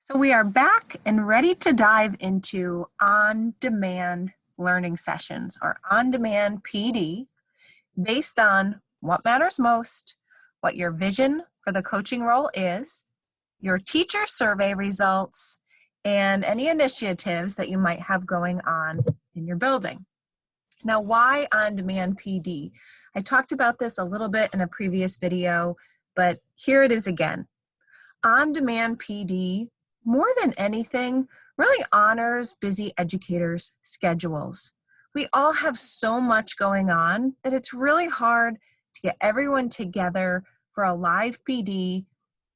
So we are back and ready to dive into on-demand learning sessions or on-demand PD based on what matters most, what your vision for the coaching role is, your teacher survey results, and any initiatives that you might have going on in your building. Now, why on-demand PD? I talked about this a little bit in a previous video, but here it is again. On-demand PD, more than anything, really honors busy educators' schedules. We all have so much going on that it's really hard to get everyone together for a live PD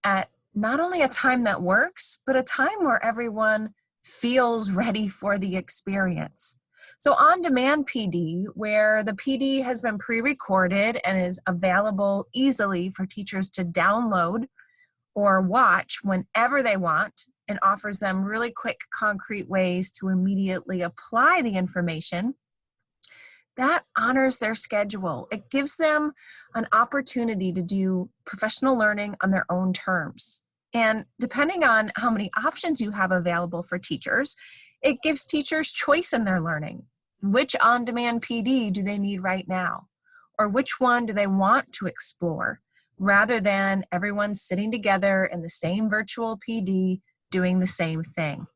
at not only a time that works, but a time where everyone feels ready for the experience. So on-demand PD, where the PD has been pre-recorded and is available easily for teachers to download or watch whenever they want, and offers them really quick, concrete ways to immediately apply the information, that honors their schedule. It gives them an opportunity to do professional learning on their own terms. And depending on how many options you have available for teachers, it gives teachers choice in their learning. Which on-demand PD do they need right now? Or which one do they want to explore? Rather than everyone sitting together in the same virtual PD doing the same thing.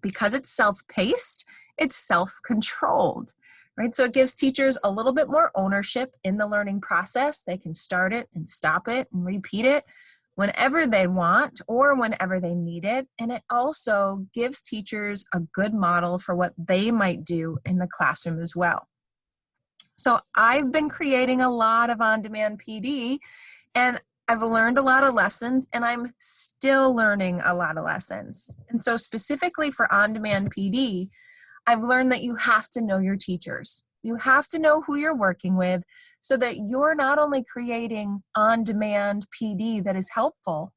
Because it's self-paced, it's self-controlled, right? So it gives teachers a little bit more ownership in the learning process. They can start it and stop it and repeat it whenever they want or whenever they need it. And it also gives teachers a good model for what they might do in the classroom as well. So I've been creating a lot of on-demand PD, and I've learned a lot of lessons, and I'm still learning a lot of lessons. And so specifically for on-demand PD, I've learned that you have to know your teachers. You have to know who you're working with so that you're not only creating on-demand PD that is helpful,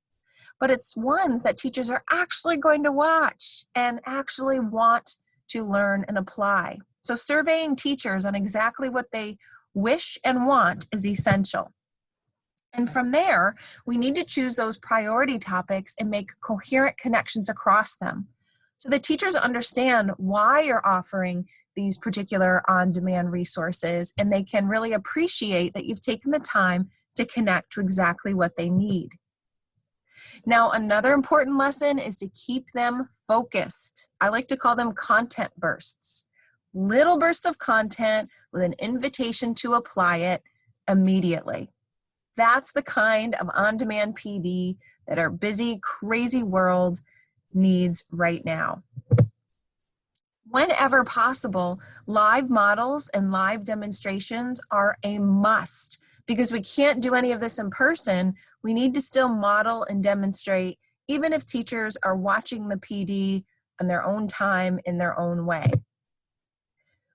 but it's ones that teachers are actually going to watch and actually want to learn and apply. So surveying teachers on exactly what they wish and want is essential. And from there, we need to choose those priority topics and make coherent connections across them so that teachers understand why you're offering these particular on-demand resources, and they can really appreciate that you've taken the time to connect to exactly what they need. Now, another important lesson is to keep them focused. I like to call them content bursts. Little bursts of content with an invitation to apply it immediately. That's the kind of on-demand PD that our busy, crazy world needs right now. Whenever possible, live models and live demonstrations are a must because we can't do any of this in person. We need to still model and demonstrate, even if teachers are watching the PD on their own time in their own way.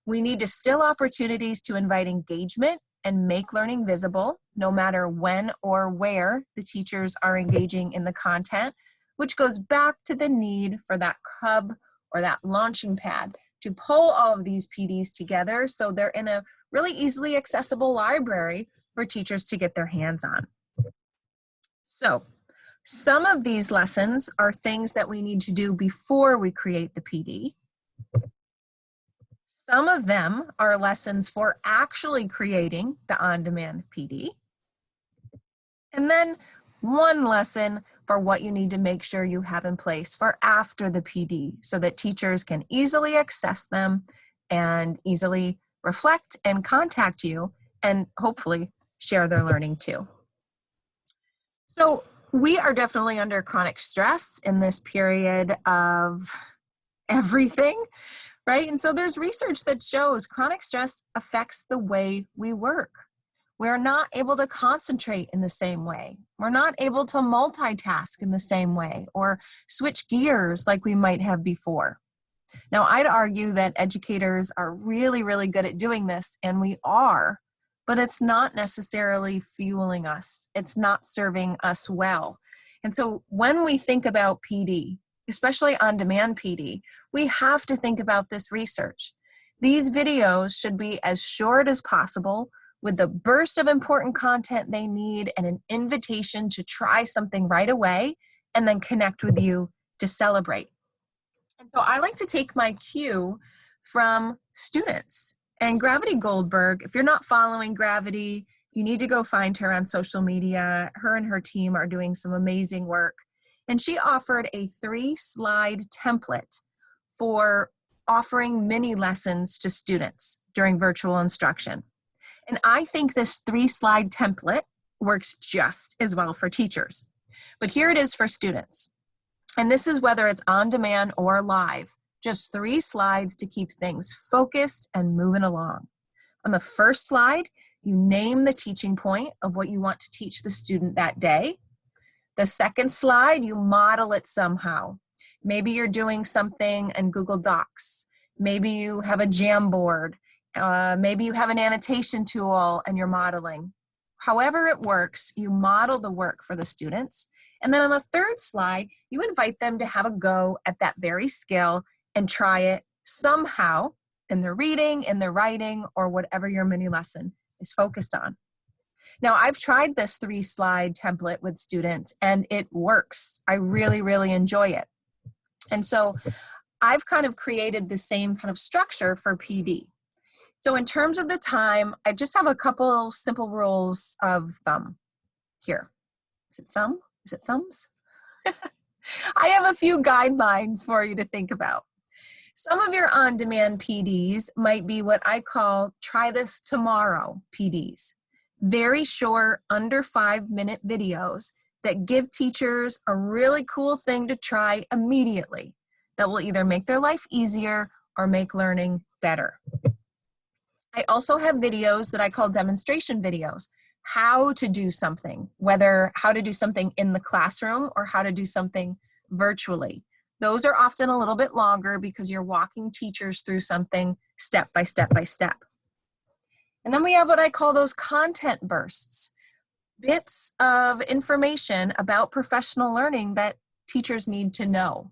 We need to still opportunities to invite engagement and make learning visible, no matter when or where the teachers are engaging in the content, which goes back to the need for that hub or that launching pad to pull all of these PDs together so they're in a really easily accessible library for teachers to get their hands on. So some of these lessons are things that we need to do before we create the PD. Some of them are lessons for actually creating the on-demand PD. And then one lesson for what you need to make sure you have in place for after the PD so that teachers can easily access them and easily reflect and contact you and hopefully share their learning too. So we are definitely under chronic stress in this period of everything. Right? And so there's research that shows chronic stress affects the way we work. We're not able to concentrate in the same way. We're not able to multitask in the same way or switch gears like we might have before. Now, I'd argue that educators are really, really good at doing this, and we are, but it's not necessarily fueling us. It's not serving us well. And so when we think about PD, especially on-demand PD, we have to think about this research. These videos should be as short as possible with the burst of important content they need and an invitation to try something right away and then connect with you to celebrate. And so I like to take my cue from students. And Gravity Goldberg, if you're not following Gravity, you need to go find her on social media. Her and her team are doing some amazing work. And she offered a 3-slide template for offering mini lessons to students during virtual instruction. And I think this 3-slide template works just as well for teachers. But here it is for students. And this is whether it's on demand or live, just 3 slides to keep things focused and moving along. On the first slide, you name the teaching point of what you want to teach the student that day. The second slide, you model it somehow. Maybe you're doing something in Google Docs. Maybe you have a Jamboard. Maybe you have an annotation tool and you're modeling. However it works, you model the work for the students. And then on the third slide, you invite them to have a go at that very skill and try it somehow in their reading, in their writing, or whatever your mini lesson is focused on. Now, I've tried this 3-slide template with students and it works. I really, really enjoy it. And so I've kind of created the same kind of structure for PD. So in terms of the time, I just have a couple simple rules of thumb here. Is it thumb? Is it thumbs? I have a few guidelines for you to think about. Some of your on-demand PDs might be what I call try this tomorrow PDs. Very short, under 5-minute videos that give teachers a really cool thing to try immediately that will either make their life easier or make learning better. I also have videos that I call demonstration videos. How to do something, whether how to do something in the classroom or how to do something virtually. Those are often a little bit longer because you're walking teachers through something step by step by step. And then we have what I call those content bursts, bits of information about professional learning that teachers need to know.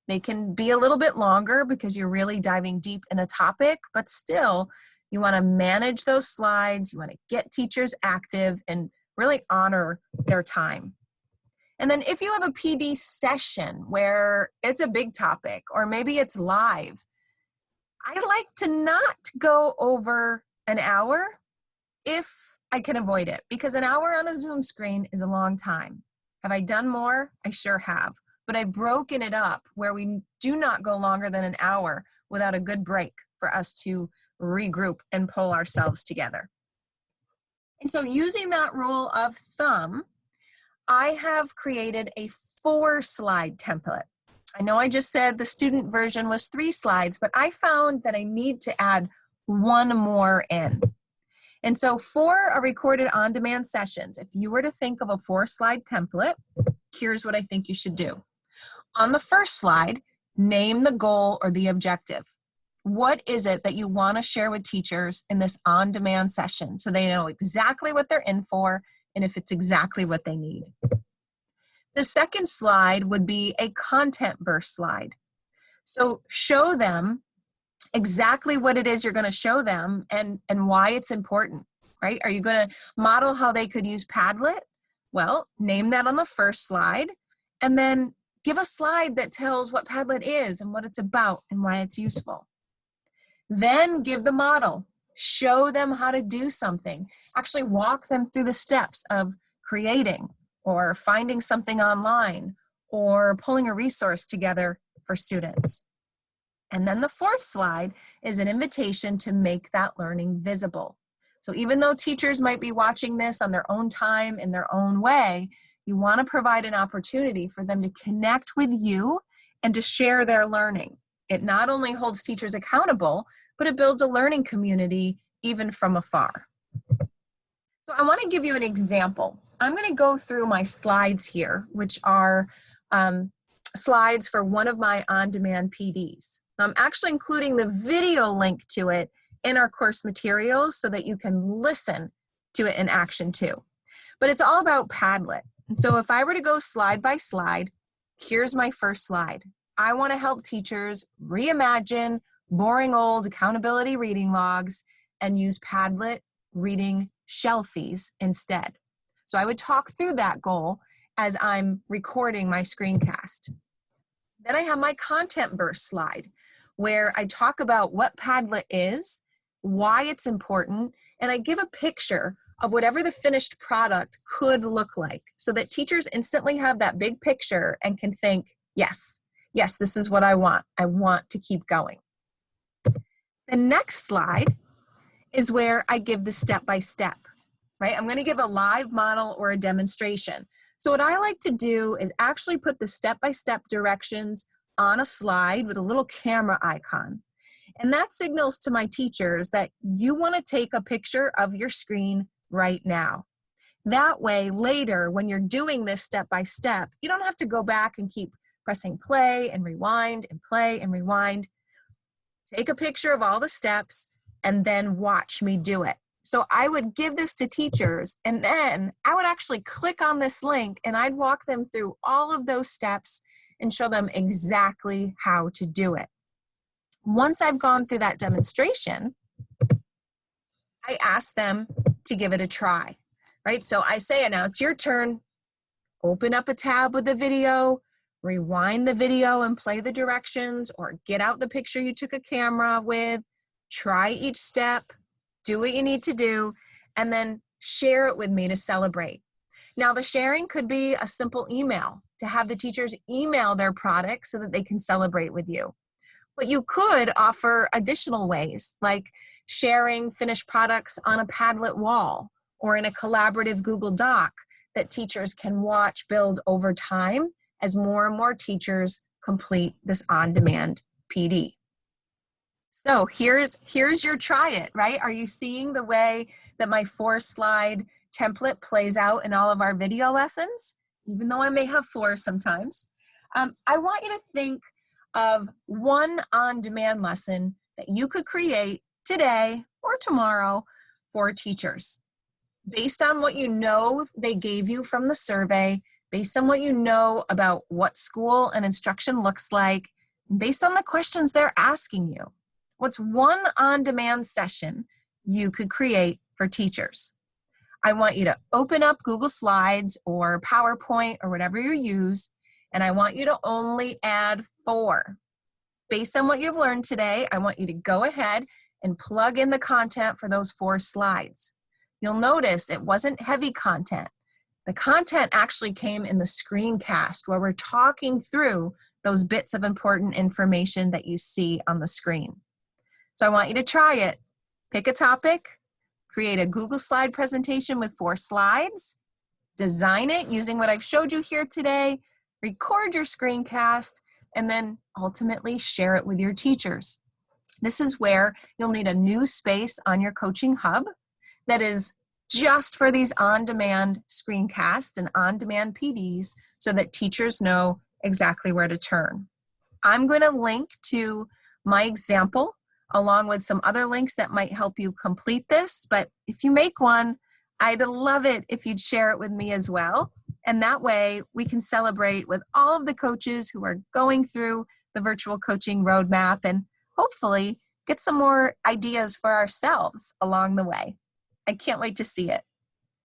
They can be a little bit longer because you're really diving deep in a topic, but still, you want to manage those slides, you want to get teachers active and really honor their time. And then if you have a PD session where it's a big topic or maybe it's live, I like to not go over an hour if I can avoid it, because an hour on a Zoom screen is a long time. Have I done more? I sure have. But I've broken it up where we do not go longer than an hour without a good break for us to regroup and pull ourselves together. And so using that rule of thumb, I have created a 4-slide template. I know I just said the student version was 3 slides, but I found that I need to add 1 more in. And so for a recorded on-demand sessions, if you were to think of a 4-slide template, here's what I think you should do. On the first slide, name the goal or the objective. What is it that you want to share with teachers in this on-demand session so they know exactly what they're in for and if it's exactly what they need? The second slide would be a content burst slide. So show them exactly what it is you're going to show them and why it's important, right? Are you going to model how they could use Padlet? Well, name that on the first slide and then give a slide that tells what Padlet is and what it's about and why it's useful. Then give the model, show them how to do something, actually walk them through the steps of creating or finding something online or pulling a resource together for students. And then the fourth slide is an invitation to make that learning visible. So even though teachers might be watching this on their own time in their own way, you want to provide an opportunity for them to connect with you and to share their learning. It not only holds teachers accountable, but it builds a learning community even from afar. So I want to give you an example. I'm going to go through my slides here, which are slides for one of my on-demand PDs. I'm actually including the video link to it in our course materials so that you can listen to it in action too. But it's all about Padlet. And so if I were to go slide by slide, here's my first slide. I want to help teachers reimagine boring old accountability reading logs and use Padlet reading shelfies instead. So I would talk through that goal as I'm recording my screencast. Then I have my content burst slide where I talk about what Padlet is, why it's important, and I give a picture of whatever the finished product could look like so that teachers instantly have that big picture and can think, yes, yes, this is what I want. I want to keep going. The next slide is where I give the step-by-step, right? I'm going to give a live model or a demonstration. So what I like to do is actually put the step-by-step directions on a slide with a little camera icon. And that signals to my teachers that you want to take a picture of your screen right now. That way, later, when you're doing this step-by-step, you don't have to go back and keep pressing play and rewind and play and rewind. Take a picture of all the steps and then watch me do it. So I would give this to teachers, and then I would actually click on this link and I'd walk them through all of those steps and show them exactly how to do it. Once I've gone through that demonstration, I ask them to give it a try, right? So I say, now it's your turn. Open up a tab with the video, rewind the video and play the directions, or get out the picture you took a camera with, try each step, do what you need to do, and then share it with me to celebrate. Now, the sharing could be a simple email to have the teachers email their products so that they can celebrate with you. But you could offer additional ways, like sharing finished products on a Padlet wall or in a collaborative Google Doc that teachers can watch build over time as more and more teachers complete this on-demand PD. So here's your try it, right? Are you seeing the way that my 4-slide template plays out in all of our video lessons? Even though I may have 4 sometimes. I want you to think of one on-demand lesson that you could create today or tomorrow for teachers. Based on what you know they gave you from the survey, based on what you know about what school and instruction looks like, based on the questions they're asking you. What's one on-demand session you could create for teachers? I want you to open up Google Slides or PowerPoint or whatever you use, and I want you to only add 4. Based on what you've learned today, I want you to go ahead and plug in the content for those 4 slides. You'll notice it wasn't heavy content. The content actually came in the screencast where we're talking through those bits of important information that you see on the screen. So I want you to try it. Pick a topic, create a Google slide presentation with 4 slides, design it using what I've showed you here today, record your screencast, and then ultimately share it with your teachers. This is where you'll need a new space on your coaching hub that is just for these on-demand screencasts and on-demand PDs so that teachers know exactly where to turn. I'm going to link to my example along with some other links that might help you complete this, but if you make one, I'd love it if you'd share it with me as well. And that way we can celebrate with all of the coaches who are going through the virtual coaching roadmap and hopefully get some more ideas for ourselves along the way. I can't wait to see it.